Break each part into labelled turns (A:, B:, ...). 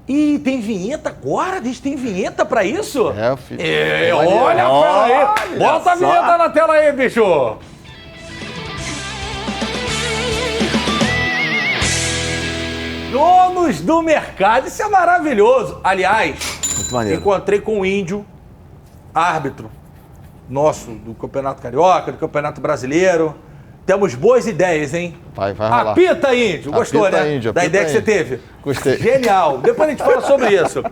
A: Ih, tem vinheta agora? Diz tem vinheta pra isso?
B: É, filho.
A: Olha pra aí. Bota a vinheta na tela aí, bicho. Donos do mercado, isso é maravilhoso. Aliás,
C: Muito maneiro.
A: encontrei com um índio, árbitro nosso do Campeonato Carioca, do Campeonato Brasileiro. Temos boas ideias, hein?
B: Vai rolar.
A: Apita, índio. Gostou,
B: Apita,
A: né?
B: índio,
A: Da
B: apita,
A: ideia que você
B: índio.
A: teve?
B: Gostei.
A: Genial. Depois a gente fala sobre isso.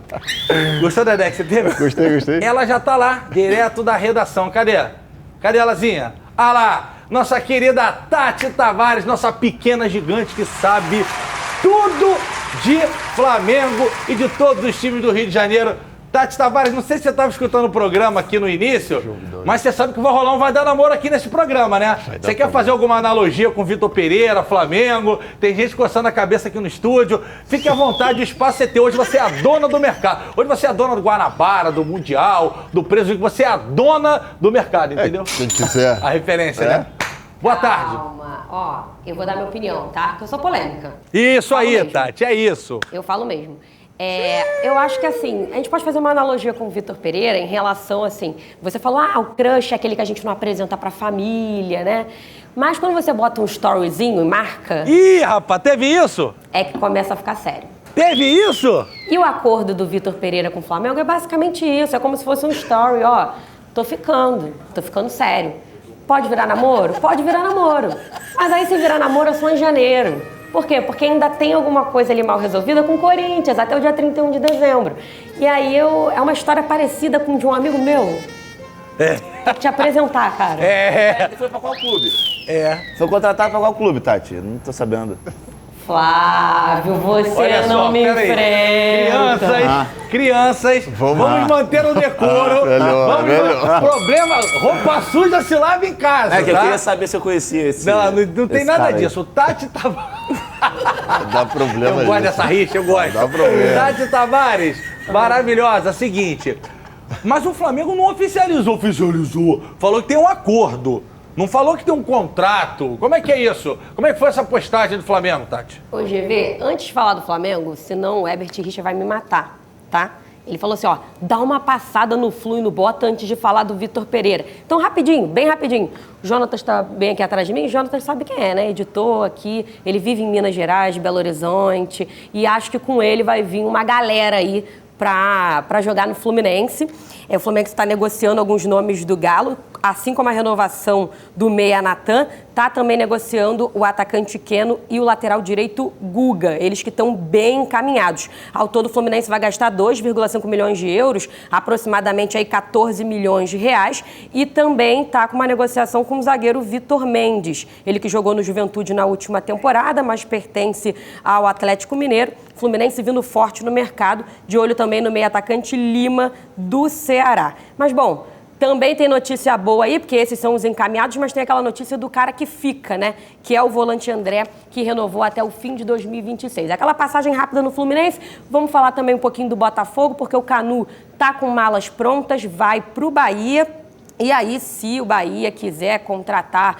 A: Gostou da ideia que você teve?
B: Gostei.
A: Ela já tá lá, direto da redação. Cadê? Cadê elazinha? Ah lá, nossa querida Tati Tavares, nossa pequena gigante que sabe tudo de Flamengo e de todos os times do Rio de Janeiro. Tati Tavares, não sei se você estava escutando o programa aqui no início, mas você sabe que vai rolar um Vai Dar Namoro aqui nesse programa, né? Você quer fazer alguma analogia com Vitor Pereira, Flamengo? Tem gente coçando a cabeça aqui no estúdio. Fique à vontade, o espaço é teu. Hoje você é a dona do mercado. Hoje você é a dona do Guanabara, do Mundial, do Preso. Você é a dona do mercado, entendeu?
B: Quem quiser.
A: A referência, né? Boa tarde.
D: Calma, ó, eu vou dar minha opinião, tá? Porque eu sou polêmica.
A: Isso
D: Falo
A: aí,
D: mesmo.
A: Tati, é isso.
D: Eu falo mesmo. Eu acho que assim, a gente pode fazer uma analogia com o Vitor Pereira em relação assim, você falou, o crush é aquele que a gente não apresenta pra família, né? Mas quando você bota um storyzinho e marca,
A: Ih, rapaz, teve isso?
D: é que começa a ficar sério.
A: Teve isso?
D: E o acordo do Vitor Pereira com o Flamengo é basicamente isso, é como se fosse um story, ó, tô ficando sério. Pode virar namoro? Pode virar namoro. Mas aí se virar namoro é só em janeiro. Por quê? Porque ainda tem alguma coisa ali mal resolvida com o Corinthians, até o dia 31 de dezembro. E aí é uma história parecida com de um amigo meu. Vou te apresentar, cara.
C: Ele foi pra qual clube? Foi contratado pra qual clube, Tati? Não tô sabendo.
D: Flávio, você
A: Olha
D: não
A: só,
D: me
A: peraí.
D: enfrenta.
A: Crianças, vamos manter o decoro.
B: Melhor.
A: Problema, roupa suja se lava em casa,
C: É que eu
A: tá?
C: queria saber se eu conhecia esse.
A: Não tem
C: esse
A: nada
C: cara aí.
A: disso. O Tati Tavares.
B: Dá problema
A: Eu gosto
B: isso.
A: dessa rixa, eu gosto.
B: Dá problema.
A: Tati Tavares, maravilhosa. Seguinte, mas o Flamengo não oficializou. Falou que tem um acordo. Não falou que tem um contrato. Como é que é isso? Como é que foi essa postagem do Flamengo, Tati?
D: Ô, GV, antes de falar do Flamengo, senão o Herbert Richa vai me matar, tá? Ele falou assim, ó, dá uma passada no Flu e no Bota antes de falar do Vitor Pereira. Então, rapidinho, bem rapidinho. O Jonatas está bem aqui atrás de mim. O Jonatas sabe quem é, né? Editor aqui. Ele vive em Minas Gerais, Belo Horizonte. E acho que com ele vai vir uma galera aí para jogar no Fluminense. O Fluminense está negociando alguns nomes do Galo, assim como a renovação do meia Natan, está também negociando o atacante Keno e o lateral direito Guga, eles que estão bem encaminhados. Ao todo, o Fluminense vai gastar 2,5 milhões de euros, aproximadamente aí 14 milhões de reais, e também está com uma negociação com o zagueiro Vitor Mendes, ele que jogou no Juventude na última temporada, mas pertence ao Atlético Mineiro. Fluminense vindo forte no mercado, de olho também no meio atacante Lima do Ceará. Mas, bom, também tem notícia boa aí, porque esses são os encaminhados, mas tem aquela notícia do cara que fica, né? Que é o volante André, que renovou até o fim de 2026. Aquela passagem rápida no Fluminense, vamos falar também um pouquinho do Botafogo, porque o Canu tá com malas prontas, vai pro Bahia. E aí, se o Bahia quiser comprar,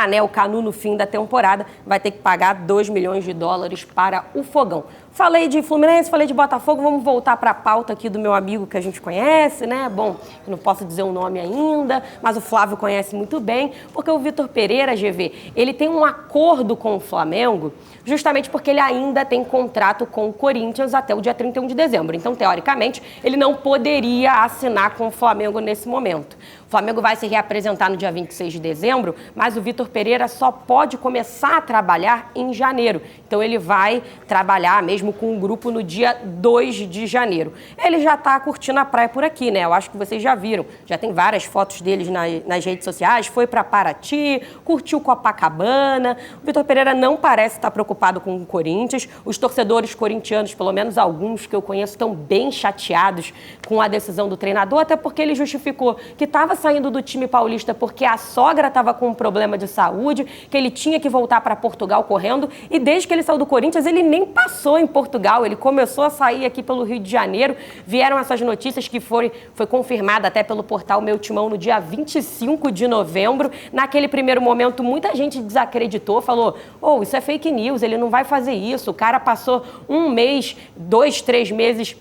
D: né, o Canu no fim da temporada, vai ter que pagar 2 milhões de dólares para o Fogão. Falei de Fluminense, falei de Botafogo, vamos voltar para a pauta aqui do meu amigo que a gente conhece, né? Bom, eu não posso dizer o nome ainda, mas o Flávio conhece muito bem, porque o Vitor Pereira, GV, ele tem um acordo com o Flamengo, justamente porque ele ainda tem contrato com o Corinthians até o dia 31 de dezembro. Então, teoricamente, ele não poderia assinar com o Flamengo nesse momento. O Flamengo vai se reapresentar no dia 26 de dezembro, mas o Vitor Pereira só pode começar a trabalhar em janeiro. Então, ele vai trabalhar mesmo com o grupo no dia 2 de janeiro. Ele já está curtindo a praia por aqui, né? Eu acho que vocês já viram. Já tem várias fotos deles nas redes sociais. Foi para Paraty, curtiu Copacabana. O Vitor Pereira não parece estar preocupado com o Corinthians. Os torcedores corintianos, pelo menos alguns que eu conheço, estão bem chateados com a decisão do treinador, até porque ele justificou que estava saindo do time paulista porque a sogra estava com um problema de saúde, que ele tinha que voltar para Portugal correndo, e desde que ele saiu do Corinthians, ele nem passou em Portugal, ele começou a sair aqui pelo Rio de Janeiro. Vieram essas notícias que foi confirmada até pelo portal Meu Timão no dia 25 de novembro. Naquele primeiro momento, muita gente desacreditou, falou, isso é fake news, ele não vai fazer isso. O cara passou 1 mês, 2, 3 meses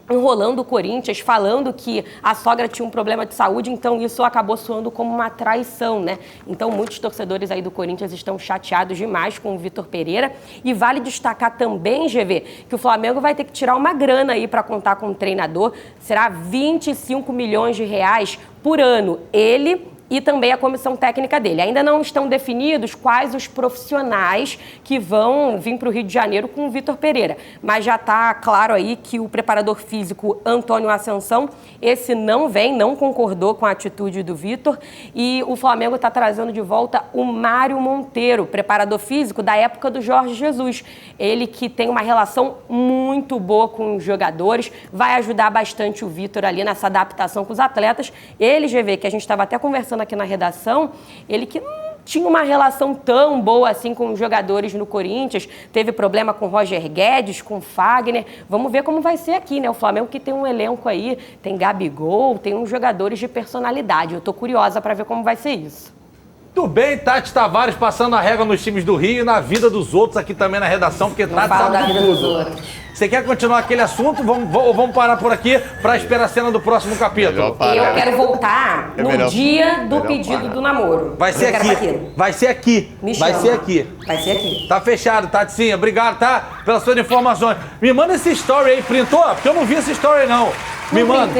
D: enrolando o Corinthians, falando que a sogra tinha um problema de saúde, então isso acabou soando como uma traição, né? Então muitos torcedores aí do Corinthians estão chateados demais com o Vitor Pereira. E vale destacar também, GV, que o Flamengo vai ter que tirar uma grana aí para contar com o treinador. Será 25 milhões de reais por ano. Ele e também a comissão técnica dele. Ainda não estão definidos quais os profissionais que vão vir para o Rio de Janeiro com o Vitor Pereira, mas já está claro aí que o preparador físico Antônio Ascensão, esse não concordou com a atitude do Vitor, e o Flamengo está trazendo de volta o Mário Monteiro, preparador físico da época do Jorge Jesus. Ele que tem uma relação muito boa com os jogadores, vai ajudar bastante o Vitor ali nessa adaptação com os atletas. Ele, GV, que a gente estava até conversando aqui na redação, ele que não tinha uma relação tão boa assim com os jogadores no Corinthians, teve problema com Roger Guedes, com Fagner. Vamos ver como vai ser aqui, né? O Flamengo que tem um elenco aí, tem Gabigol, tem uns jogadores de personalidade. Eu tô curiosa para ver como vai ser isso.
A: Tudo bem, Tati Tavares passando a régua nos times do Rio e na vida dos outros aqui também na redação, porque Tati sabe de tudo. Você quer continuar aquele assunto? Vamos parar por aqui para esperar a cena do próximo capítulo.
D: Eu quero voltar no dia do pedido do namoro.
A: Vai ser aqui. Vai ser aqui. Vai ser aqui.
D: Vai ser aqui.
A: Tá fechado, Taticinha. Obrigado, tá? Pelas suas informações. Me manda esse story aí, printou? Porque eu não vi esse story, não. Me manda.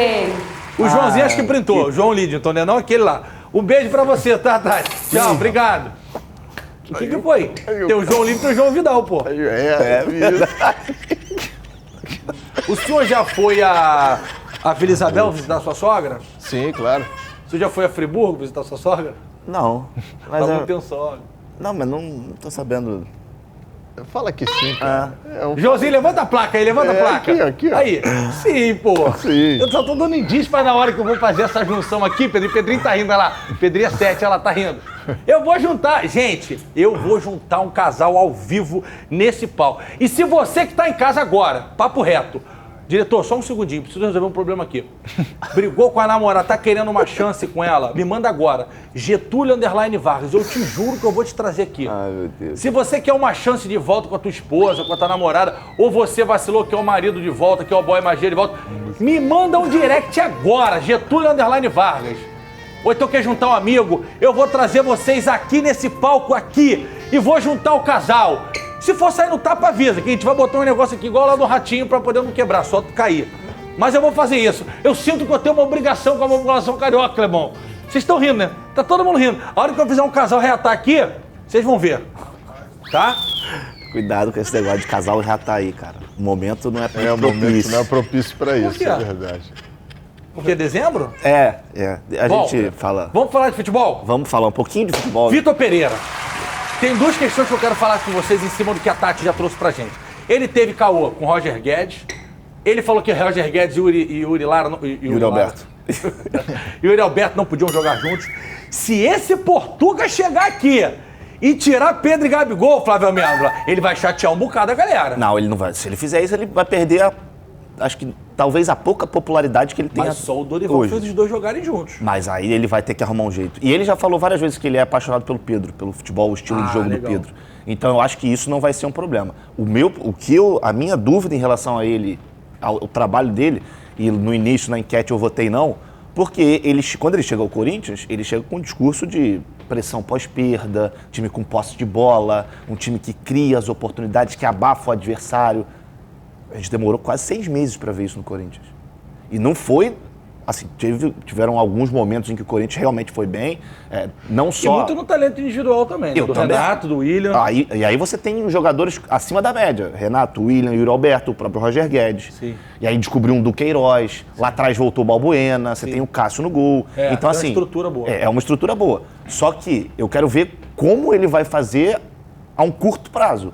A: O Joãozinho acho que printou. O João Lidington, né? Não aquele lá. Um beijo pra você, tá, Tati? Tchau, obrigado. O que foi? Tem o João Lidington e o João Vidal, pô.
C: É verdade.
A: O senhor já foi a Vila Isabel visitar sua sogra?
B: Sim, claro.
A: O senhor já foi a Friburgo visitar sua sogra?
C: Não. Mas
A: Tá muito tem sogra.
C: Não, mas não tô sabendo.
B: Fala que sim, cara.
A: Joãozinho, levanta a placa aí, levanta a placa.
B: Aqui, ó.
A: Aí. Sim, pô.
B: Sim.
A: Eu só tô dando indício pra na hora que eu vou fazer essa junção aqui, Pedro. E Pedrinho tá rindo, olha lá. Pedrinho é 7, ela tá rindo. Eu vou juntar, gente, eu vou juntar um casal ao vivo nesse pau. E se você que tá em casa agora, papo reto, diretor, só um segundinho, preciso resolver um problema aqui. Brigou com a namorada, tá querendo uma chance com ela? Me manda agora. Getúlio _ Vargas. Eu te juro que eu vou te trazer aqui.
C: Ai, meu Deus.
A: Se você quer uma chance de volta com a tua esposa, com a tua namorada, ou você vacilou, quer o marido de volta, quer o boy magia de volta, me manda um direct agora, Getúlio _ Vargas. Ou então quer juntar um amigo, eu vou trazer vocês aqui nesse palco aqui e vou juntar o casal. Se for sair no tapa, avisa, que a gente vai botar um negócio aqui igual lá do Ratinho pra poder não quebrar, só cair. Mas eu vou fazer isso. Eu sinto que eu tenho uma obrigação com a população carioca, Clebão. Vocês estão rindo, né? Tá todo mundo rindo. A hora que eu fizer um casal reatar aqui, vocês vão ver. Tá?
C: Cuidado com esse negócio de casal reatar aí, cara. O momento não é propício.
B: O momento não é propício pra isso,
A: quê?
B: é verdade.
A: Porque é dezembro?
C: É. A
A: Bom,
C: gente fala...
A: Vamos falar de futebol?
C: Vamos falar um pouquinho de futebol.
A: Vitor Pereira. Tem duas questões que eu quero falar com vocês em cima do que a Tati já trouxe pra gente. Ele teve caô com Roger Guedes. Ele falou que Roger Guedes e Yuri
C: Alberto.
A: E o Yuri Alberto não podiam jogar juntos. Se esse Portuga chegar aqui e tirar Pedro e Gabigol, Flávio Amêndola, ele vai chatear um bocado a galera.
C: Não, ele não vai. Se ele fizer isso, ele vai perder acho que talvez a pouca popularidade que ele tem.
A: Mas só o Dorival
C: hoje
A: fez os dois jogarem juntos.
C: Mas aí ele vai ter que arrumar um jeito. E ele já falou várias vezes que ele é apaixonado pelo Pedro, pelo futebol, o estilo de jogo
A: legal.
C: do Pedro. Então eu acho que isso não vai ser um problema. A minha dúvida em relação a ele, ao trabalho dele, e no início na enquete eu votei não, porque quando ele chega ao Corinthians, ele chega com um discurso de pressão pós-perda, time com posse de bola, um time que cria as oportunidades, que abafa o adversário. A gente demorou quase 6 meses para ver isso no Corinthians. E não foi, assim, tiveram alguns momentos em que o Corinthians realmente foi bem, não só...
A: E muito no talento individual também, né? Do
C: também.
A: Renato, do William.
C: E aí você tem jogadores acima da média, Renato, William, Yuri Alberto, o próprio Roger Guedes.
A: Sim.
C: E aí descobriu um Duqueiroz, lá atrás voltou o Balbuena, você tem o Cássio no gol. Então, assim,
A: uma estrutura boa.
C: É uma estrutura boa. Só que eu quero ver como ele vai fazer a um curto prazo.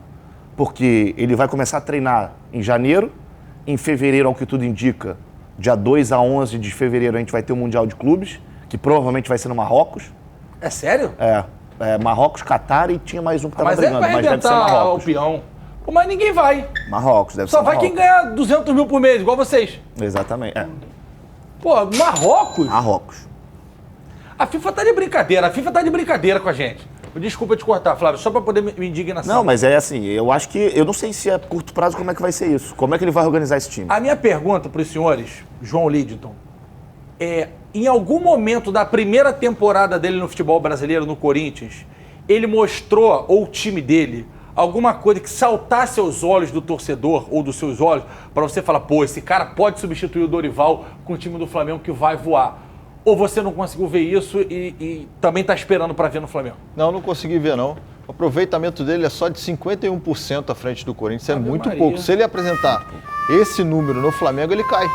C: Porque ele vai começar a treinar em janeiro, em fevereiro, ao que tudo indica, dia 2 a 11 de fevereiro a gente vai ter o Mundial de Clubes, que provavelmente vai ser no Marrocos.
A: É sério?
C: Marrocos, Catar e tinha mais um que tava
A: Mas
C: brigando,
A: vai
C: mas deve ser
A: arrebentar o
C: Marrocos.
A: peão. Pô, mas ninguém vai.
C: Marrocos, deve
A: Só
C: ser
A: vai
C: Marrocos.
A: quem ganha 200 mil por mês, igual vocês.
C: Exatamente,
A: Pô, Marrocos?
C: Marrocos.
A: A FIFA tá de brincadeira com a gente. Desculpa te cortar, Flávio, só pra poder me indignação.
C: Não, mas é assim, eu acho que, eu não sei se a curto prazo como é que vai ser isso. Como é que ele vai organizar esse time?
A: A minha pergunta para os senhores, João Lidington, em algum momento da primeira temporada dele no futebol brasileiro, no Corinthians, ele mostrou, ou o time dele, alguma coisa que saltasse aos olhos do torcedor, ou dos seus olhos, para você falar, pô, esse cara pode substituir o Dorival com o time do Flamengo que vai voar. Ou você não conseguiu ver isso e também está esperando para ver no Flamengo?
B: Não consegui ver, não. O aproveitamento dele é só de 51% à frente do Corinthians. É muito
A: Maria.
B: pouco. Se ele apresentar esse número no Flamengo, ele cai.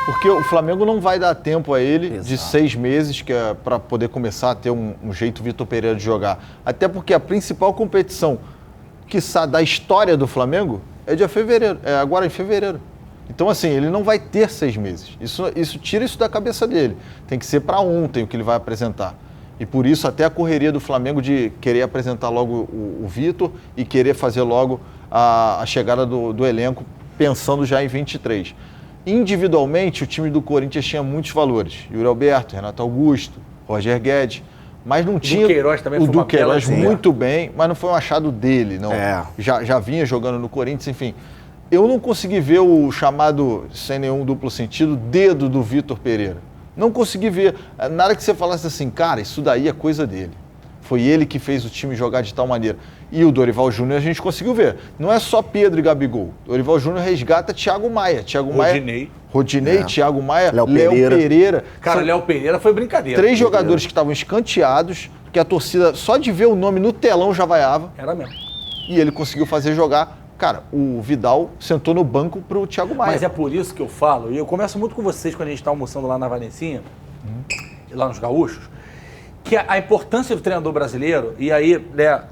B: Porque o Flamengo não vai dar tempo a ele de 6 meses, que é para poder começar a ter um jeito Vitor Pereira de jogar. Até porque a principal competição da história do Flamengo é agora em fevereiro. Então, assim, ele não vai ter 6 meses. Isso tira isso da cabeça dele. Tem que ser para ontem o que ele vai apresentar. E por isso até a correria do Flamengo de querer apresentar logo o Vitor e querer fazer logo a chegada do elenco, pensando já em 23. Individualmente, o time do Corinthians tinha muitos valores. Yuri Alberto, Renato Augusto, Roger Guedes. Mas não tinha...
A: Duqueiroz também foi
B: o
A: uma
B: Duqueiroz
A: bela
B: muito bem, mas não foi um achado dele, não. Já vinha jogando no Corinthians, enfim. Eu não consegui ver o chamado, sem nenhum duplo sentido, dedo do Vitor Pereira. Não consegui ver. Na hora que você falasse assim, cara, isso daí é coisa dele. Foi ele que fez o time jogar de tal maneira. E o Dorival Júnior a gente conseguiu ver. Não é só Pedro e Gabigol. O Dorival Júnior resgata Thiago Maia. Rodinei, Thiago Maia, Léo Pereira.
A: Cara, Léo Pereira foi brincadeira.
B: 3 jogadores que estavam escanteados, que a torcida, só de ver o nome no telão, já vaiava.
A: Era mesmo.
B: E ele conseguiu fazer jogar. Cara, o Vidal sentou no banco pro Thiago Maia.
A: Mas é por isso que eu falo, e eu converso muito com vocês quando a gente está almoçando lá na Valencinha, lá nos Gaúchos, que a importância do treinador brasileiro, e aí, né,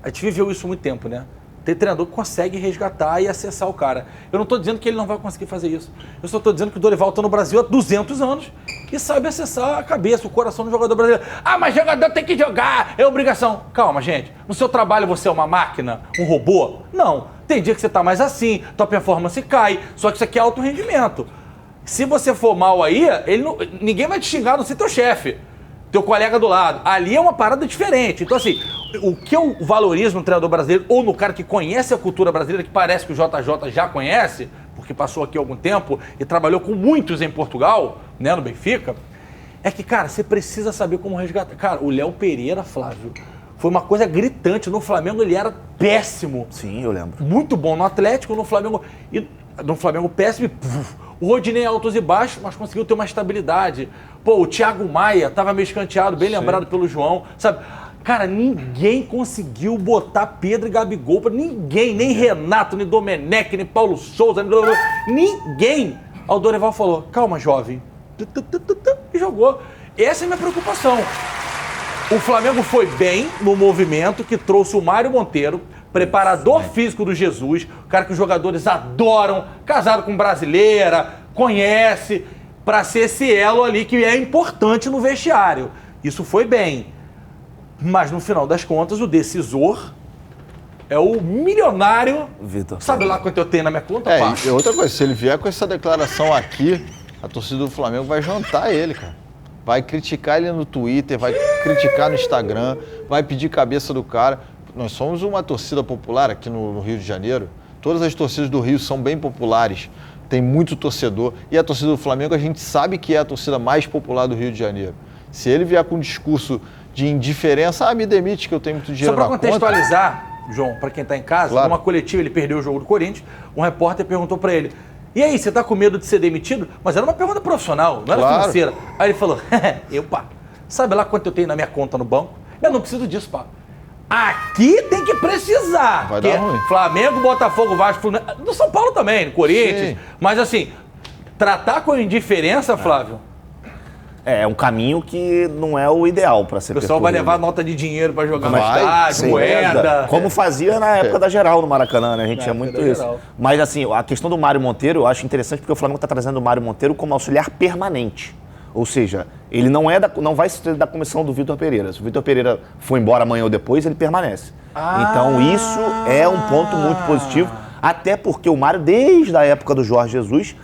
A: a gente viveu isso há muito tempo, né? Tem treinador que consegue resgatar e acessar o cara. Eu não estou dizendo que ele não vai conseguir fazer isso. Eu só estou dizendo que o Dorival está no Brasil há 200 anos e sabe acessar a cabeça, o coração do jogador brasileiro. Ah, mas jogador tem que jogar, é obrigação. Calma, gente. No seu trabalho você é uma máquina, um robô? Não. Tem dia que você está mais assim, tua performance cai, só que isso aqui é alto rendimento. Se você for mal aí, ninguém vai te xingar, não ser teu chefe, teu colega do lado. Ali é uma parada diferente. Então, assim, o que eu valorizo no treinador brasileiro, ou no cara que conhece a cultura brasileira, que parece que o JJ já conhece, porque passou aqui há algum tempo e trabalhou com muitos em Portugal, né, no Benfica, é que, cara, você precisa saber como resgatar. Cara, o Léo Pereira, Flávio, foi uma coisa gritante. No Flamengo ele era péssimo.
C: Sim, eu lembro.
A: Muito bom no Atlético, no Flamengo péssimo. O Rodinei altos e baixos, mas conseguiu ter uma estabilidade. Pô, o Thiago Maia tava meio escanteado, bem lembrado pelo João, sabe? Cara, ninguém conseguiu botar Pedro e Gabigol pra ninguém, nem Renato, nem Domenech, nem Paulo Souza, ninguém. O Dorival falou, calma, jovem, e jogou. Essa é a minha preocupação. O Flamengo foi bem no movimento que trouxe o Mário Monteiro, preparador físico do Jesus, o cara que os jogadores adoram, casado com brasileira, conhece, para ser esse elo ali que é importante no vestiário. Isso foi bem. Mas no final das contas, o decisor é o milionário
C: Vitor.
A: Sabe lá quanto eu tenho na minha conta, pá?
B: E outra coisa, se ele vier com essa declaração aqui, a torcida do Flamengo vai jantar ele, cara. Vai criticar ele no Twitter, vai criticar no Instagram, vai pedir cabeça do cara. Nós somos uma torcida popular aqui no Rio de Janeiro. Todas as torcidas do Rio são bem populares. Tem muito torcedor. E a torcida do Flamengo, a gente sabe que é a torcida mais popular do Rio de Janeiro. Se ele vier com um discurso de indiferença, me demite que eu tenho muito dinheiro na conta.
A: Só para contextualizar, João, para quem está em casa,
B: claro.
A: Numa coletiva ele perdeu o jogo do Corinthians, um repórter perguntou para ele, e aí, você tá com medo de ser demitido? Mas era uma pergunta profissional, não era financeira. Aí ele falou, sabe lá quanto eu tenho na minha conta no banco? Eu não preciso disso, pá. Aqui tem que precisar.
B: Vai dar ruim.
A: Flamengo, Botafogo, Vasco, Fluminense, do São Paulo também, no Corinthians. Sim. Mas assim, tratar com indiferença, Flávio...
C: É um caminho que não é o ideal para ser percorrido.
A: O pessoal vai levar nota de dinheiro para jogar no estádio, moeda.
C: Como fazia na época da Geral no Maracanã, né? A gente tinha muito isso. Geral. Mas assim, a questão do Mário Monteiro, eu acho interessante porque o Flamengo está trazendo o Mário Monteiro como auxiliar permanente. Ou seja, ele não vai ser da comissão do Vitor Pereira. Se o Vitor Pereira for embora amanhã ou depois, ele permanece. Então isso é um ponto muito positivo, até porque o Mário, desde a época do Jorge Jesus,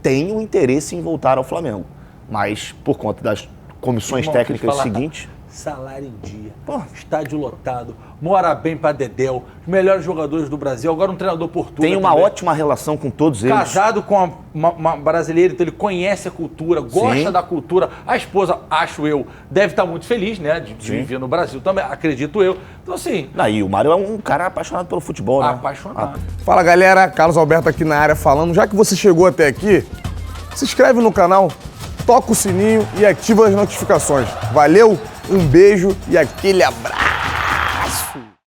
C: tem um interesse em voltar ao Flamengo. Mas por conta das comissões técnicas seguintes...
A: Salário em dia, estádio lotado, mora bem pra Dedéu, os melhores jogadores do Brasil, agora um treinador português.
C: Tem uma ótima relação com todos eles.
A: Casado com uma brasileira, então ele conhece a cultura, gosta da cultura. A esposa, acho eu, deve estar muito feliz, né, de viver no Brasil também, acredito eu. Então assim...
C: E o Mário é um cara apaixonado pelo futebol, né?
A: Apaixonado.
E: Fala, galera, Carlos Alberto aqui na área falando. Já que você chegou até aqui, se inscreve no canal, toca o sininho e ativa as notificações. Valeu, um beijo e aquele abraço.